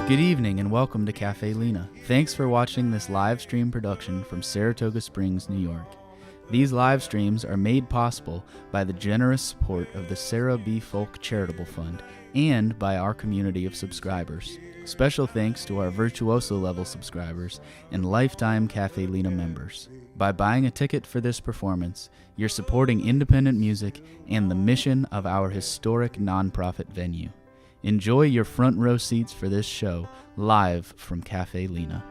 Good evening and welcome to Caffe Lena. Thanks for watching this live stream production from Saratoga Springs, New York. These live streams are made possible by the generous support of the Sarah B. Folk Charitable Fund and by our community of subscribers. Special thanks to our Virtuoso level subscribers and lifetime Caffe Lena members. By buying a ticket for this performance, you're supporting independent music and the mission of our historic nonprofit venue. Enjoy your front row seats for this show, live from Caffe Lena.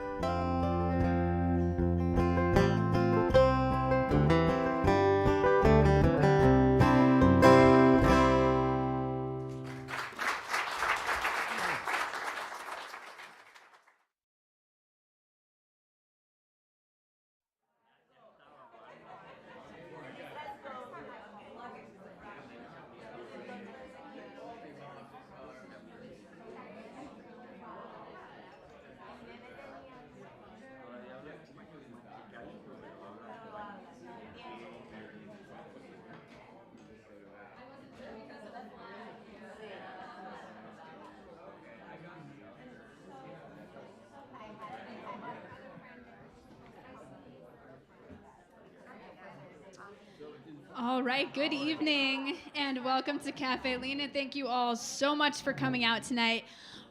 All right, good evening and welcome to Caffe Lena. Thank you all so much for coming out tonight.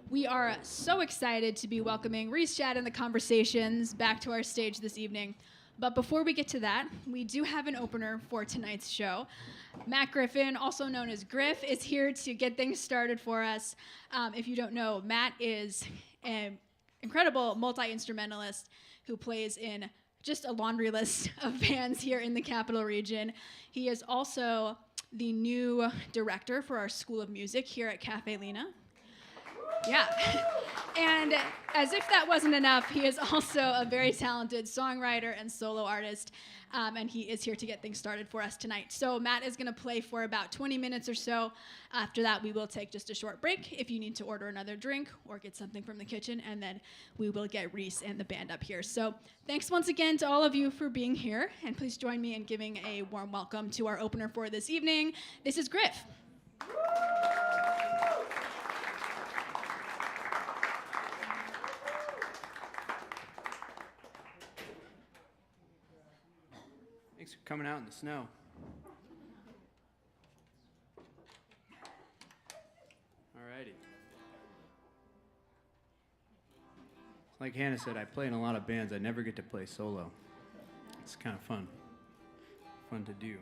We are so excited to be welcoming Rees, Shad, and the Conversations back to our stage this evening. But before we get to that, we do have an opener for tonight's show. Matt Griffin, also known as Griff, is here to get things started for us. If you don't know, Matt is an incredible multi-instrumentalist who plays in just a laundry list of bands here in the Capital Region. He is also the new director for our School of Music here at Caffe Lena. Yeah. And as if that wasn't enough, he is also a very talented songwriter and solo artist, and he is here to get things started for us tonight. So Matt is going to play for about 20 minutes or so. After that, we will take just a short break if you need to order another drink or get something from the kitchen, and then we will get Rees and the band up here. So thanks once again to all of you for being here, and please join me in giving a warm welcome to our opener for this evening. This is Griff. Thanks for coming out in the snow. Alrighty. Like Hannah said, I play in a lot of bands. I never get to play solo. It's kind of fun. Fun to do.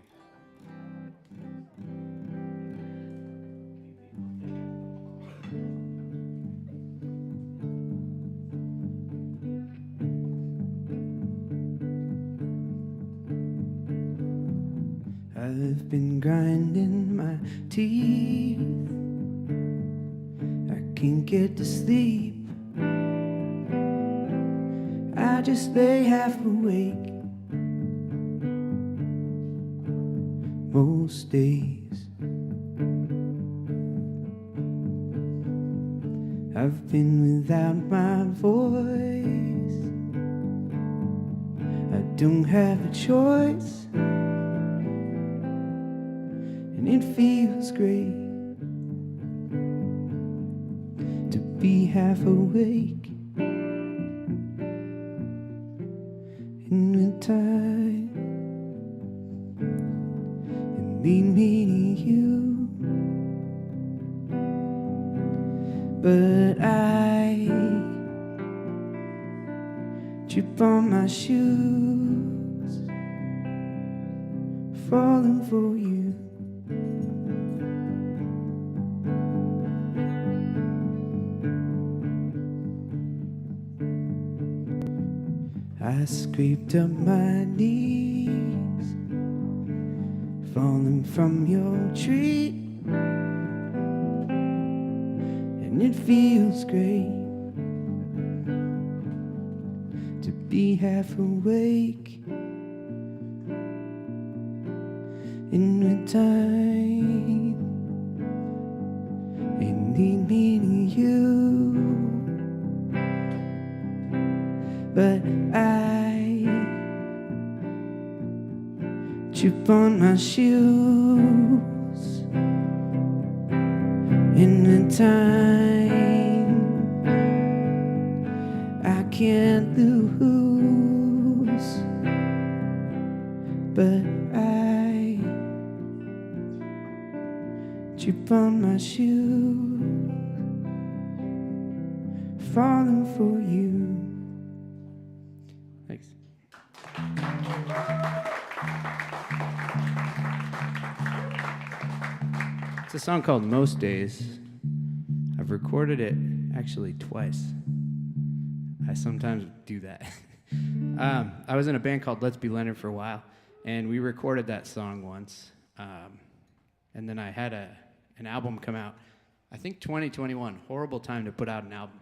I've been grinding my teeth. I can't get to sleep. I just lay half awake most days. I've been without my voice. I don't have a choice. And it feels great to be half awake in the time and lead me to you. But I trip on my shoes, falling for you. I scraped up my knees, falling from your tree, and it feels great to be half awake in the time and lead me to you. But I trip on my shoes in the time can't lose, but I trip on my shoe, falling for you. Thanks. It's a song called Most Days. I've recorded it actually twice. I sometimes do that. I was in a band called Let's Be Leonard for a while, and we recorded that song once. And then I had an album come out, I think 2021. Horrible time to put out an album.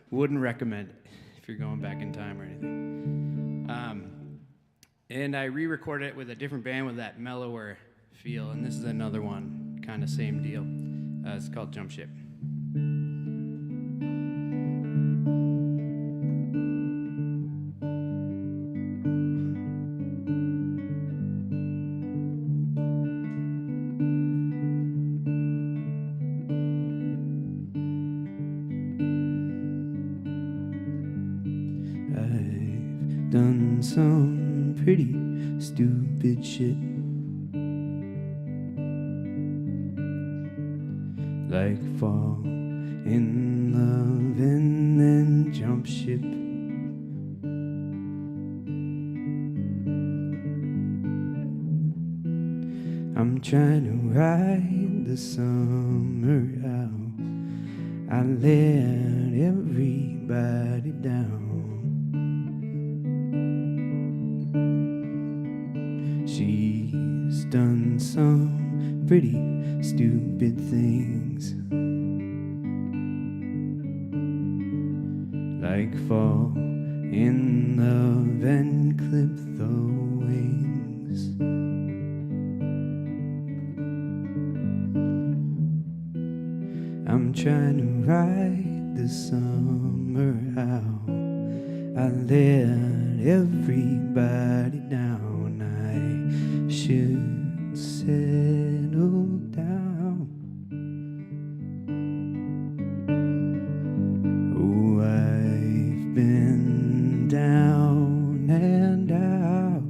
Wouldn't recommend it if you're going back in time or anything. And I re-recorded it with a different band with that mellower feel, and this is another one, kind of same deal. It's called Jump Ship. I've done some pretty stupid shit, like fall in love and then jump ship. I'm trying to ride the summer out. I let everybody down. She's done some pretty stupid things, like fall in love and clip the wings. I'm trying to ride the summer out. I let everybody down. I should settle down. Oh, I've been down and out.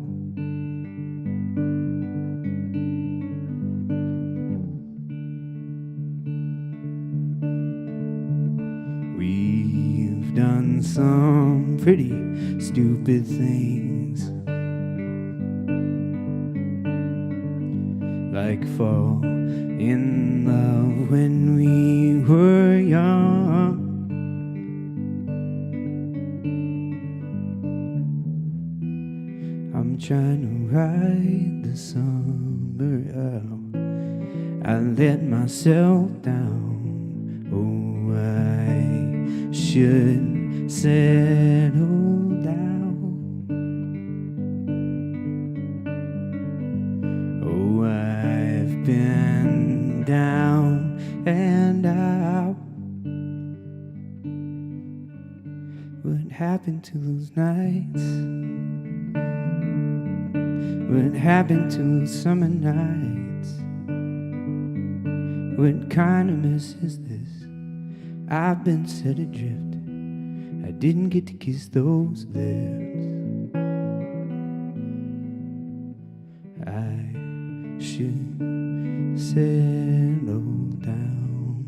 We've done some pretty stupid things, like fall in love when we were young. I'm trying to ride the summer out. I let myself down. Oh, I should settle down. Oh, I've been down and out. What happened to those nights? What happened to those summer nights? What kind of mess is this? I've been set adrift. I didn't get to kiss those lips. I should settle down.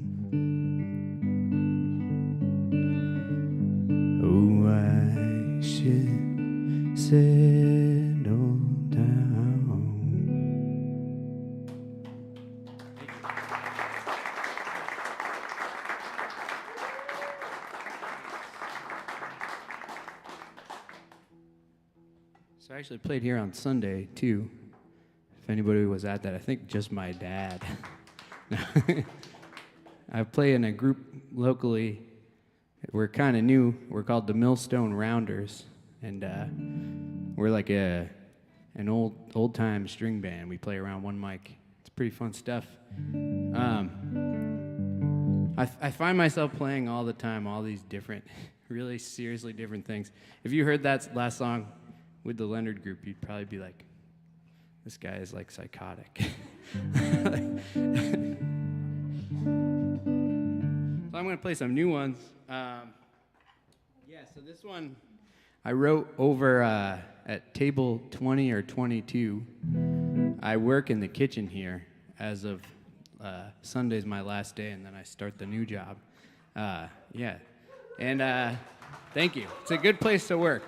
Oh, I should settle down. So I actually played here on Sunday, too. If anybody was at that, I think just my dad. I play in a group locally. We're kind of new. We're called the Millstone Rounders, and we're like an old-time string band. We play around one mic. It's pretty fun stuff. I find myself playing all the time, all these different, really seriously different things. If you heard that last song with the Leonard group, you'd probably be like, this guy is like psychotic. So I'm going to play some new ones. So this one I wrote over at table 20 or 22. I work in the kitchen here as of Sunday's my last day, and then I start the new job. Yeah. And thank you. It's a good place to work.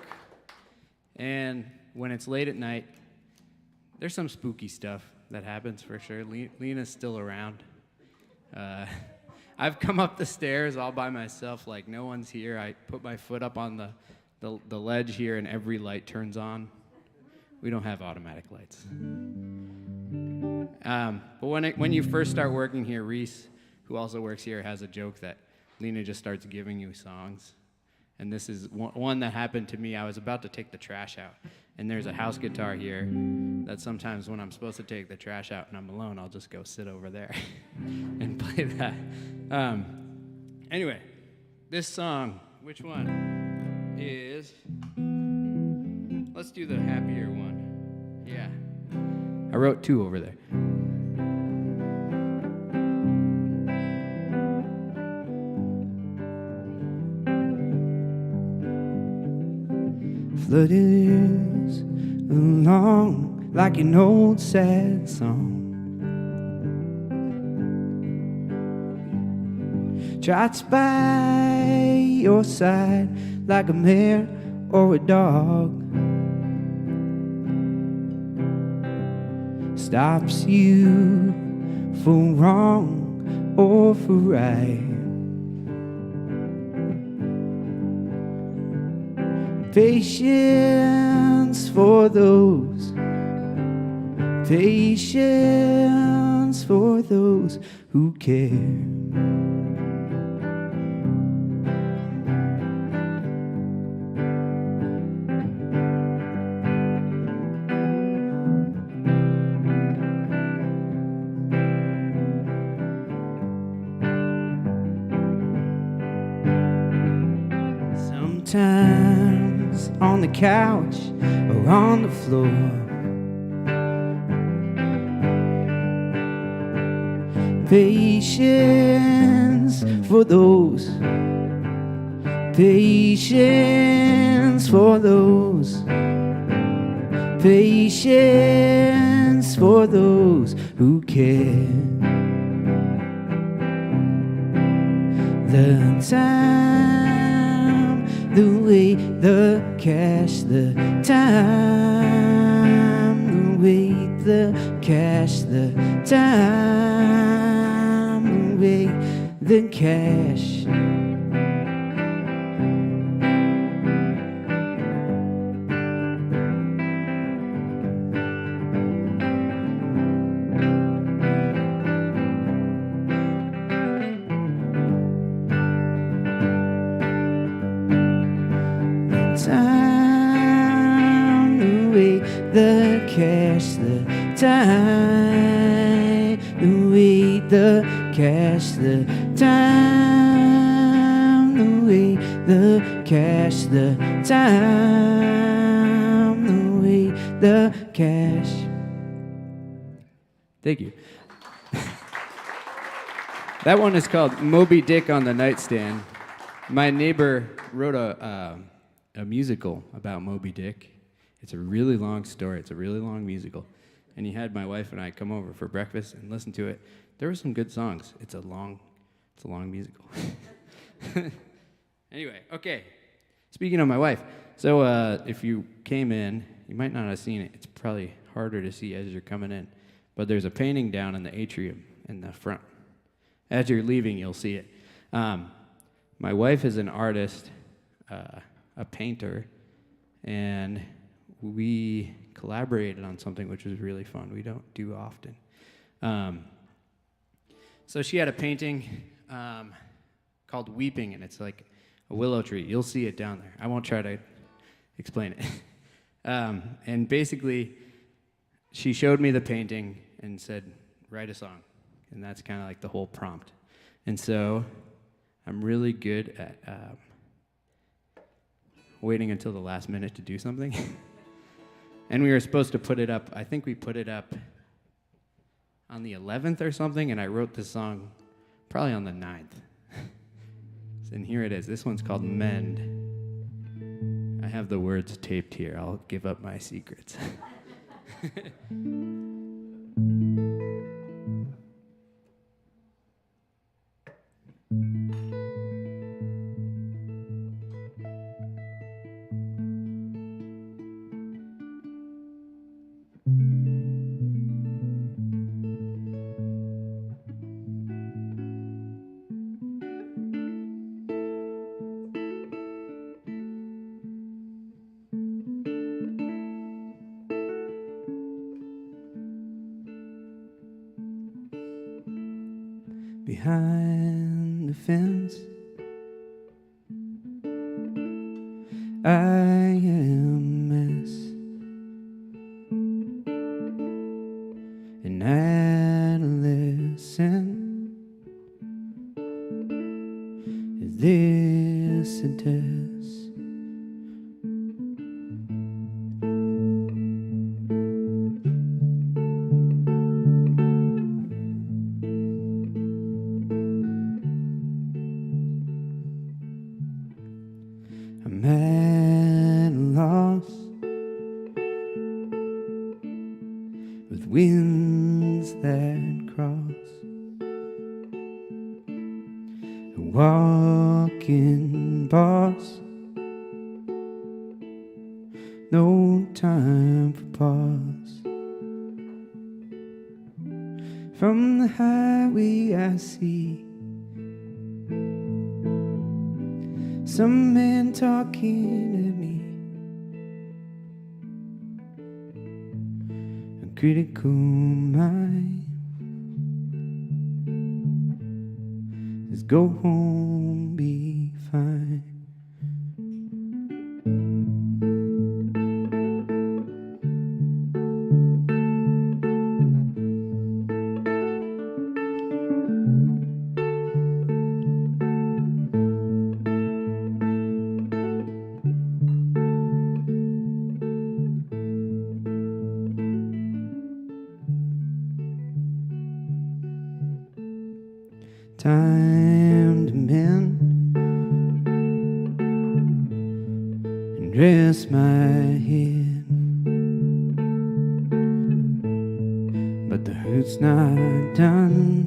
And when it's late at night, there's some spooky stuff that happens for sure. Lena's still around. I've come up the stairs all by myself, like no one's here. I put my foot up on the ledge here, and every light turns on. We don't have automatic lights. But when you first start working here, Rees, who also works here, has a joke that Lena just starts giving you songs. And this is one that happened to me. I was about to take the trash out, and there's a house guitar here that sometimes when I'm supposed to take the trash out and I'm alone, I'll just go sit over there and play that. Anyway, this song, which one is... Let's do the happier one. Yeah. I wrote 2 over there. Flooded ears along like an old sad song. Trots by your side like a mare or a dog. Stops you for wrong or for right. Patience for those who care. Sometimes on the couch or on the floor, patience for those who care. The time, the way, the cash, the time, the way, the cash, the time, the way, the cash. Time, the way, the cash, the time, the way, the cash, the time, the way, the cash, the time, the way, the cash. Thank you. That one is called Moby Dick on the Nightstand. My neighbor wrote a musical about Moby Dick. It's a really long story. It's a really long musical. And he had my wife and I come over for breakfast and listen to it. There were some good songs. It's a long musical. Anyway, okay. Speaking of my wife, so if you came in, you might not have seen it. It's probably harder to see as you're coming in. But there's a painting down in the atrium in the front. As you're leaving, you'll see it. My wife is an artist, a painter, and we collaborated on something which was really fun. We don't do often. So she had a painting called Weeping, and it's like a willow tree. You'll see it down there. I won't try to explain it. And basically, she showed me the painting and said, write a song. And that's kind of like the whole prompt. And so I'm really good at waiting until the last minute to do something. And we were supposed to put it up. I think we put it up on the 11th or something, and I wrote this song probably on the 9th. And here it is. This one's called Mend. I have the words taped here. I'll give up my secrets. Behind the fence, I am a mess, an adolescent. Is this a test? I'm at a loss with winds that cross, a walking boss, no time for pause. From the highway I see some man talking at me, a critical mind says go home, be fine. Time to mend and rest my head, but the hurt's not done,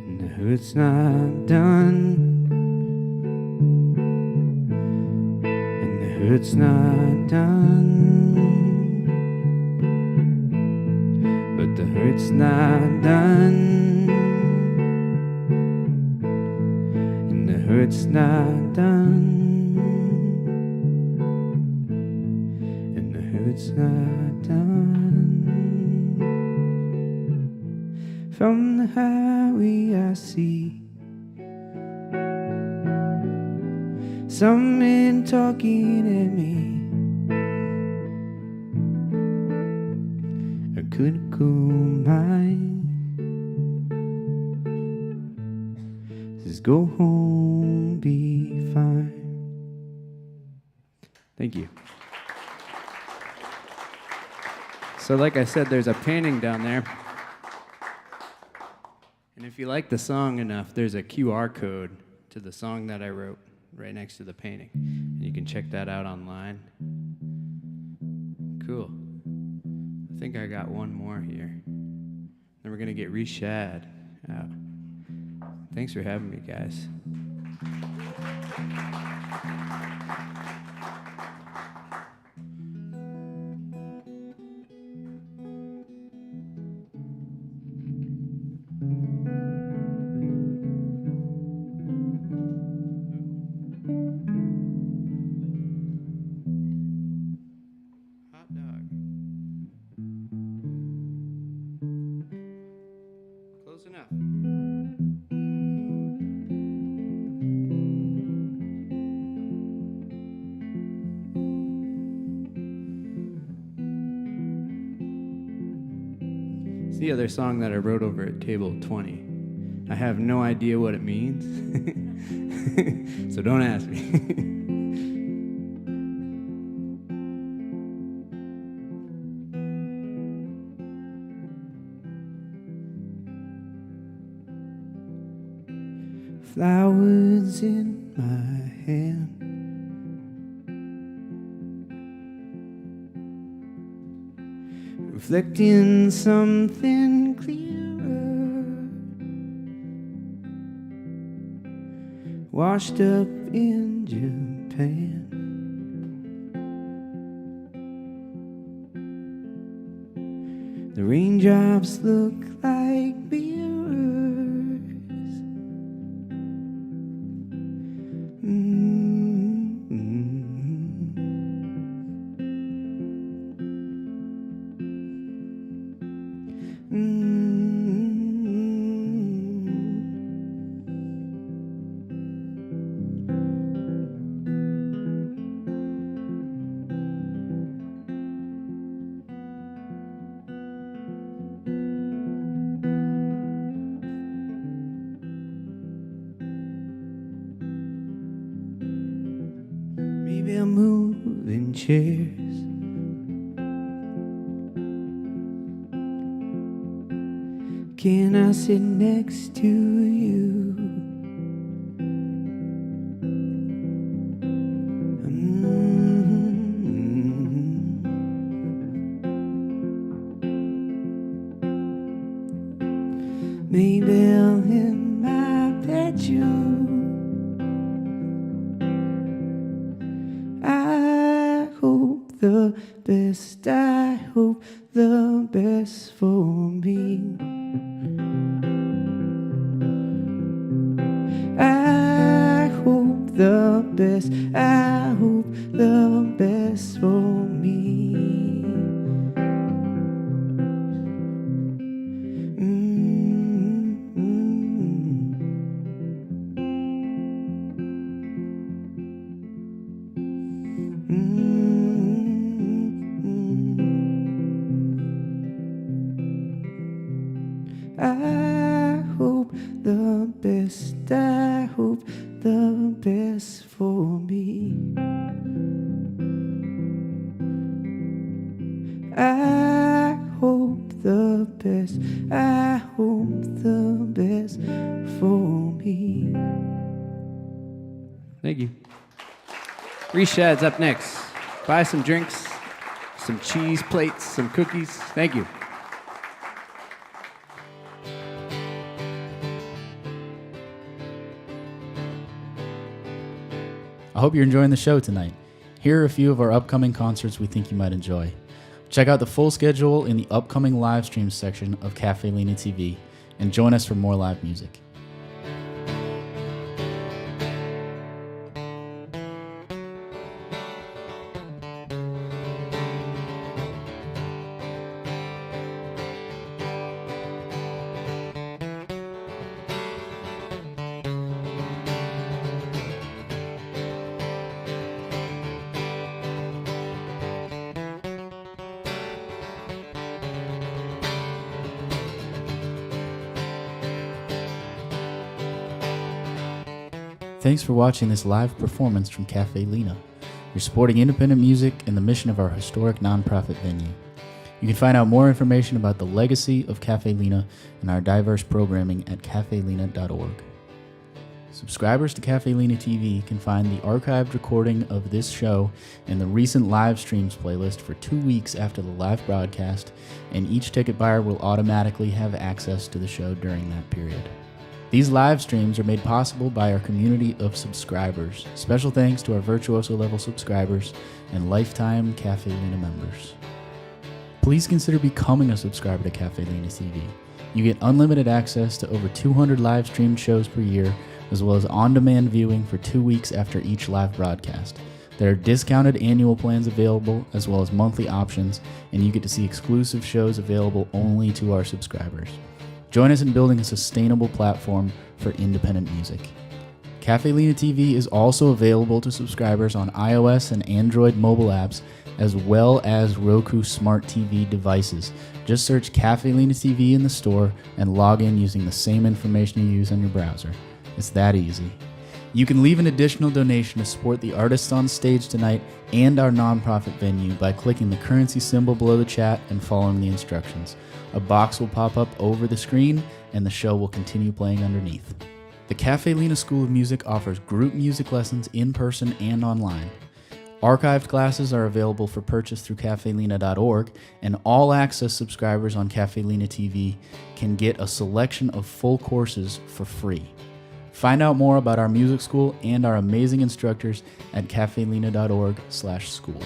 and the hurt's not done, and the hurt's not done. But the hurt's not done, and the hurt's not done, and the hurt's not done. From the highway I see some men talking at me, a critical mind says go home, be fine. Thank you. So like I said, there's a painting down there. And if you like the song enough, there's a QR code to the song that I wrote right next to the painting. And you can check that out online. Cool. I think I got one more here. Then we're going to get Rees Shad out. Thanks for having me, guys. Hot dog. Close enough. It's the other song that I wrote over at table 20. I have no idea what it means, so don't ask me. Flowers in my reflecting something clearer, washed up in Japan. The raindrops look like mirrors. Maybe I'm moving chairs. Can I sit next to you? Maybe in my bedroom. I hope the best, I hope the best for me. I hope the best, I hope the best for me. I hope the best, I hope the best for me. I hope the best, I hope the best for me. Thank you. Rees Shad's up next. Buy some drinks, some cheese plates, some cookies. Thank you. I hope you're enjoying the show tonight. Here are a few of our upcoming concerts we think you might enjoy. Check out the full schedule in the upcoming live streams section of Caffe Lena TV and join us for more live music. Thanks for watching this live performance from Caffe Lena. You're supporting independent music and the mission of our historic nonprofit venue. You can find out more information about the legacy of Caffe Lena and our diverse programming at caffelena.org. Subscribers to Caffe Lena TV can find the archived recording of this show in the recent live streams playlist for 2 weeks after the live broadcast, and each ticket buyer will automatically have access to the show during that period. These live streams are made possible by our community of subscribers. Special thanks to our Virtuoso level subscribers and lifetime Caffe Lena members. Please consider becoming a subscriber to Caffe Lena TV. You get unlimited access to over 200 live streamed shows per year, as well as on-demand viewing for 2 weeks after each live broadcast. There are discounted annual plans available, as well as monthly options, and you get to see exclusive shows available only to our subscribers. Join us in building a sustainable platform for independent music. Caffe Lena TV is also available to subscribers on iOS and Android mobile apps, as well as Roku Smart TV devices. Just search Caffe Lena TV in the store and log in using the same information you use on your browser. It's that easy. You can leave an additional donation to support the artists on stage tonight and our nonprofit venue by clicking the currency symbol below the chat and following the instructions. A box will pop up over the screen and the show will continue playing underneath. The Caffe Lena School of Music offers group music lessons in person and online. Archived classes are available for purchase through caffelena.org, and all access subscribers on Caffe Lena TV can get a selection of full courses for free. Find out more about our music school and our amazing instructors at caffelena.org/school.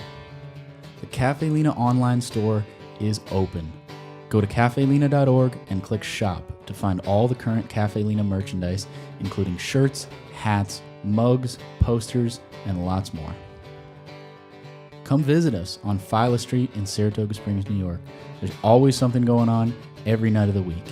The Caffe Lena online store is open. Go to caffelena.org and click shop to find all the current Caffe Lena merchandise, including shirts, hats, mugs, posters, and lots more. Come visit us on Phyla Street in Saratoga Springs, New York. There's always something going on every night of the week.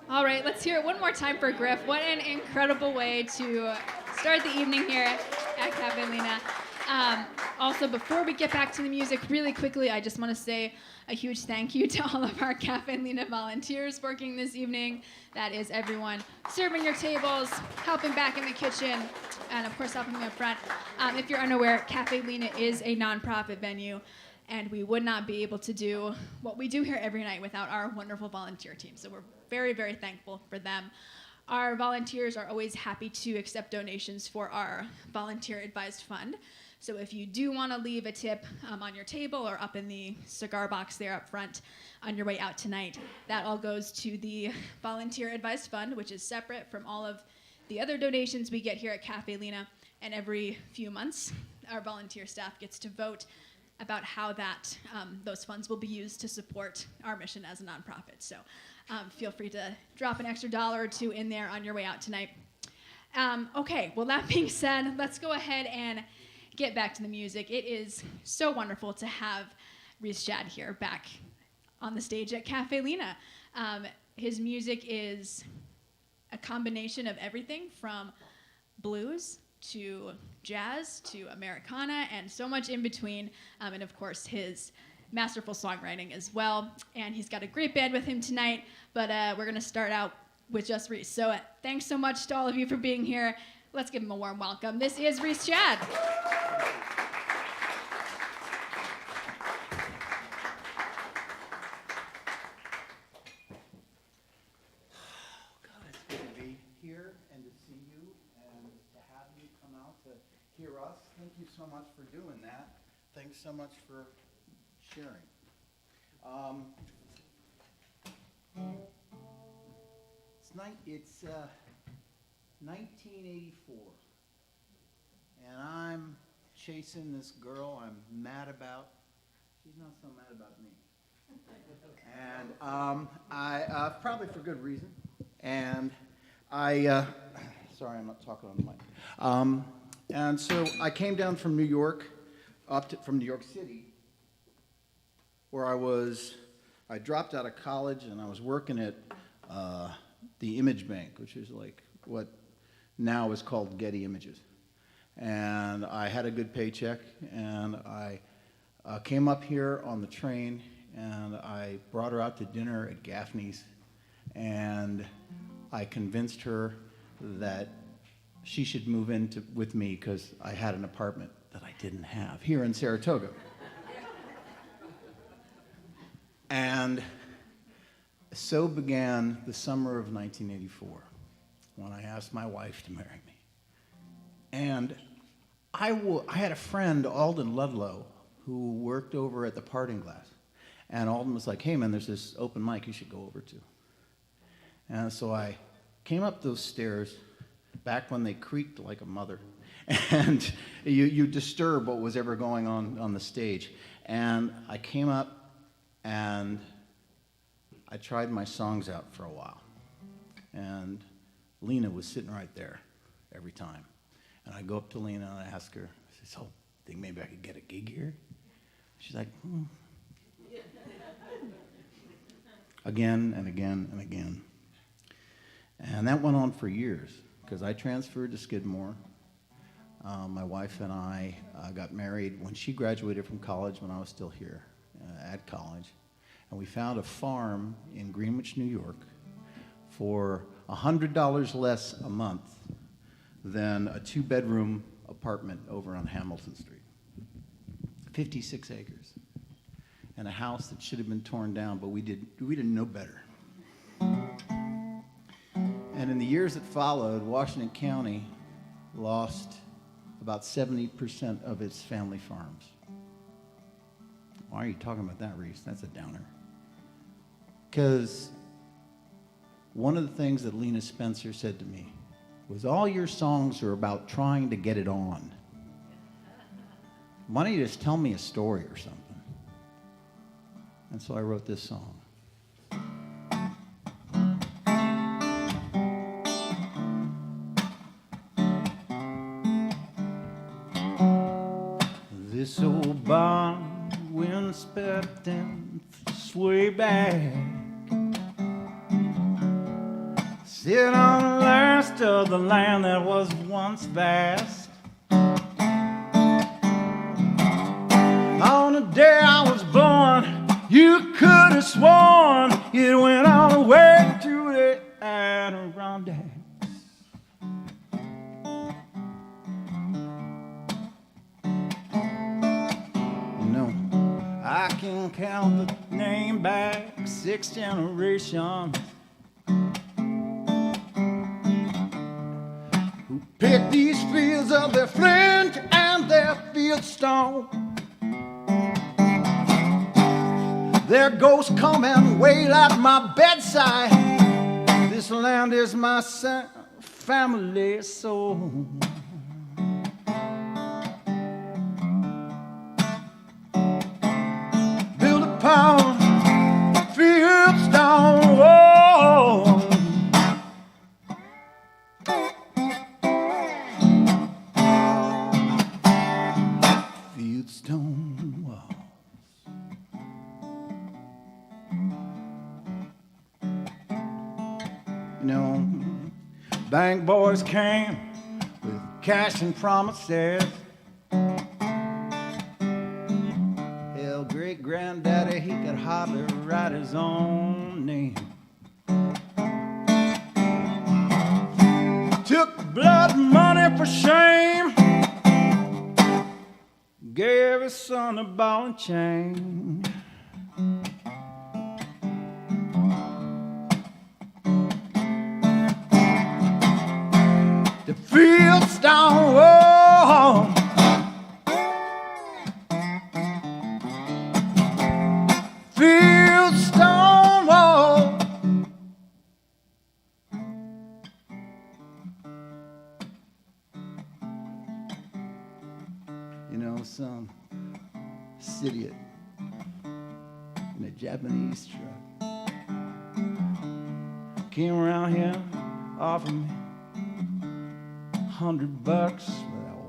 All right, let's hear it one more time for Griff. What an incredible way to start the evening here at Caffe Lena. Also, before we get back to the music, really quickly, I just want to say a huge thank you to all of our Caffe Lena volunteers working this evening. That is everyone serving your tables, helping back in the kitchen, and of course helping me up front. If you're unaware, Caffe Lena is a nonprofit venue, and we would not be able to do what we do here every night without our wonderful volunteer team. So we're very, very thankful for them. Our volunteers are always happy to accept donations for our volunteer advised fund. So if you do want to leave a tip on your table or up in the cigar box there up front on your way out tonight, that all goes to the volunteer advised fund, which is separate from all of the other donations we get here at Caffe Lena. And every few months, our volunteer staff gets to vote about how that those funds will be used to support our mission as a nonprofit. So feel free to drop an extra $1 or $2 in there on your way out tonight. Okay, well, that being said, let's go ahead and get back to the music. It is so wonderful to have Rees Shad here back on the stage at Caffe Lena. His music is a combination of everything from blues to jazz to Americana and so much in between, and of course his masterful songwriting as well. And he's got a great band with him tonight, but we're going to start out with just Rees. So thanks so much to all of you for being here. Let's give him a warm welcome. This is Rees Shad. Hear us. Thank you so much for doing that. Thanks so much for sharing. It's 1984, and I'm chasing this girl I'm mad about. She's not so mad about me. And I probably for good reason. And sorry, I'm not talking on the mic. And so I came down from New York, from New York City, where I dropped out of college and I was working at the Image Bank, which is like what now is called Getty Images. And I had a good paycheck, and I came up here on the train, and I brought her out to dinner at Gaffney's, and I convinced her that she should move in with me because I had an apartment that I didn't have here in Saratoga. And so began the summer of 1984 when I asked my wife to marry me. And I had a friend, Alden Ludlow, who worked over at the Parting Glass. And Alden was like, hey man, there's this open mic you should go over to. And so I came up those stairs back when they creaked like a mother, and you disturb what was ever going on the stage. And I came up, and I tried my songs out for a while. And Lena was sitting right there every time. And I go up to Lena, and I ask her, I said, so, think maybe I could get a gig here? She's like, Again and again and again. And that went on for years, because I transferred to Skidmore. My wife and I got married when she graduated from college, when I was still here at college. And we found a farm in Greenwich, New York for $100 less a month than a 2-bedroom apartment over on Hamilton Street. 56 acres. And a house that should have been torn down, but we didn't know better. And in the years that followed, Washington County lost about 70% of its family farms. Why are you talking about that, Rees? That's a downer. Because one of the things that Lena Spencer said to me was, all your songs are about trying to get it on. Why don't you just tell me a story or something? And so I wrote this song. This old barn, windswept and sway back, Sit on the last of the land that was once vast. On the day I was born, you could have sworn it went all the way to the Adirondacks. I can count the name back 6 generations who picked these fields of their flint and their fieldstone. Their ghosts come and wail at my bedside. This land is my family soul. Pound fieldstone wall. Fieldstone walls. You know, bank boys came with cash and promises. Great-granddaddy, he could hardly write his own name. Took blood money for shame. Gave his son a ball and chain. The fieldstone wall. Fieldstone wall. You know, some idiot in a Japanese truck came around here, offered me $100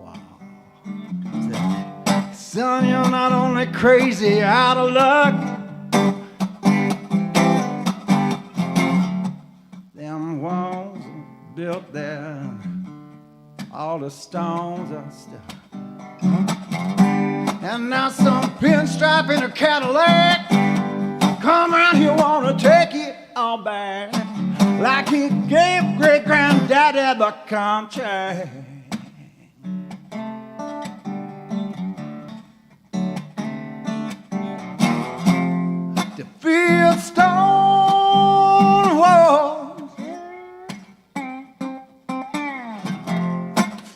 wow. Said, son, you're not only crazy, out of luck. Them walls are built there, all the stones are stuck. And now some pinstripe in a Cadillac come around here, wanna take it all back, like he gave great-granddaddy the contract. The fieldstone walls,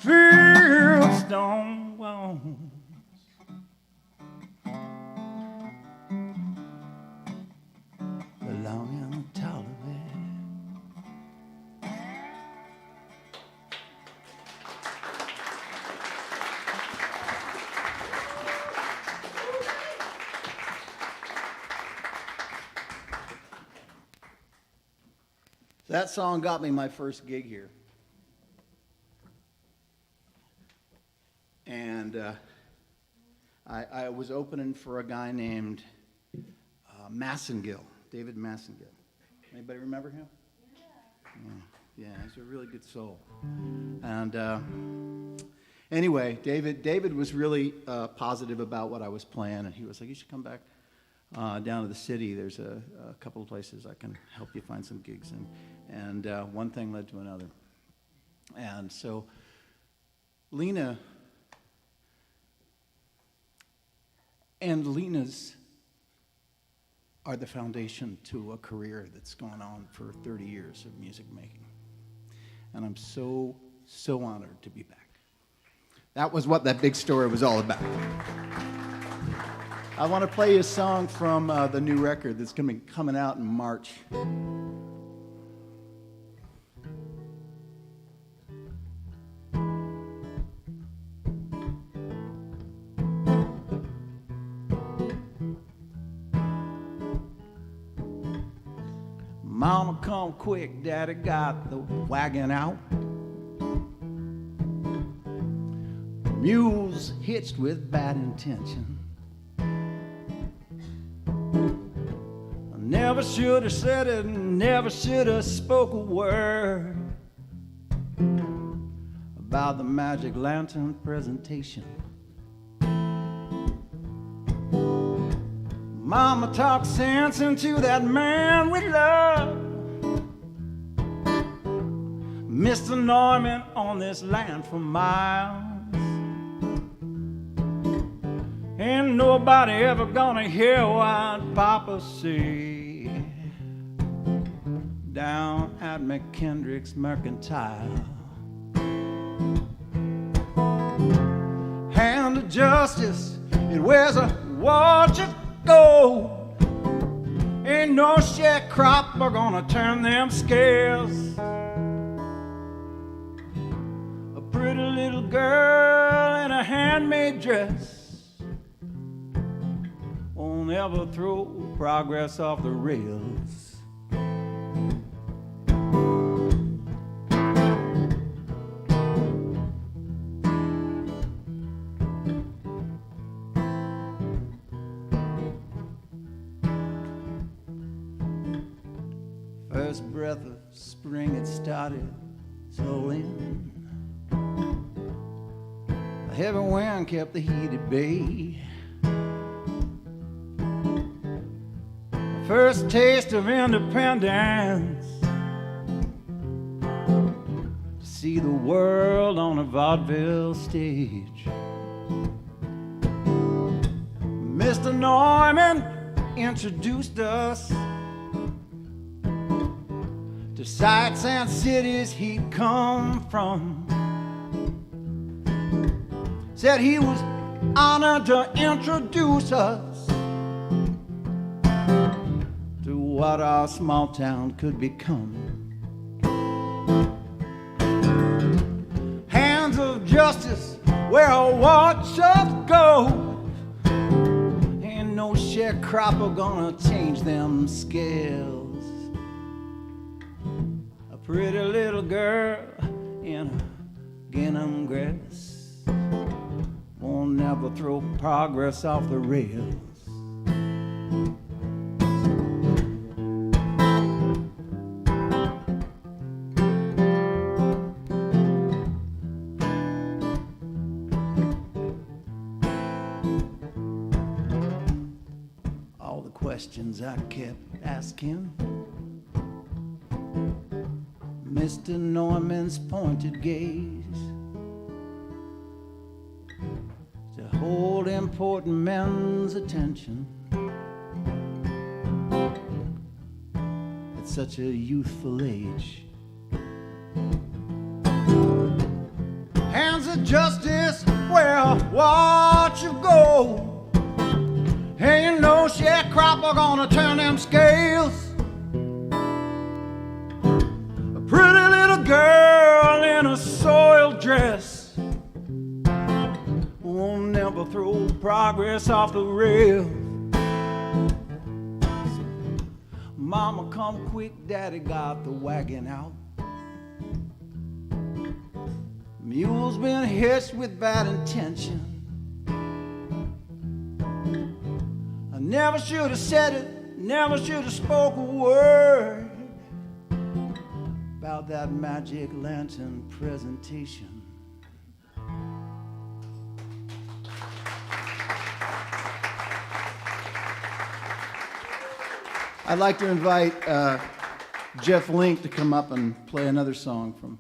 fieldstone walls. Belong on the top of it. That song got me my first gig here. And I was opening for a guy named Massengill, David Massengill. Anybody remember him? Yeah, he's a really good soul. And anyway, David was really positive about what I was playing, and he was like, you should come back down to the city. There's a couple of places I can help you find some gigs. And one thing led to another. And so Lena and Lena's are the foundation to a career that's gone on for 30 years of music making. And I'm so, so honored to be back. That was what that big story was all about. I want to play you a song from the new record that's going to be coming out in March. Mama, come quick, Daddy got the wagon out. Mules hitched with bad intention. I Never should have said it, never should have spoke a word about the magic lantern presentation. Mama talked sense into that man we love. Mr. Norman on this land for miles. Ain't nobody ever gonna hear what Papa say down at McKendrick's Mercantile. Hand of justice, it wears a watch of gold. Ain't no sharecropper gonna turn them scales. A pretty little girl in a handmade dress won't ever throw progress off the rails. First breath of spring had started so in. A heavy wind kept the heat at bay. First taste of independence, to see the world on a vaudeville stage. Mr. Norman introduced us to sights and cities he'd come from. Said he was honored to introduce us to what our small town could become. Hands of justice wear a watch of gold. Ain't no sharecropper gonna change them scales. A pretty little girl in a gingham dress won't never throw progress off the rails. Questions I kept asking, Mr. Norman's pointed gaze to hold important men's attention at such a youthful age. Hands of justice wear a watch of gold. Ain't no sharecropper gonna turn them scales. A pretty little girl in a soiled dress won't never throw progress off the rails. Mama, come quick, Daddy got the wagon out. Mule's been hitched with bad intention. I never should have said it, never should have spoke a word about that magic lantern presentation. I'd like to invite Jeff Link to come up and play another song from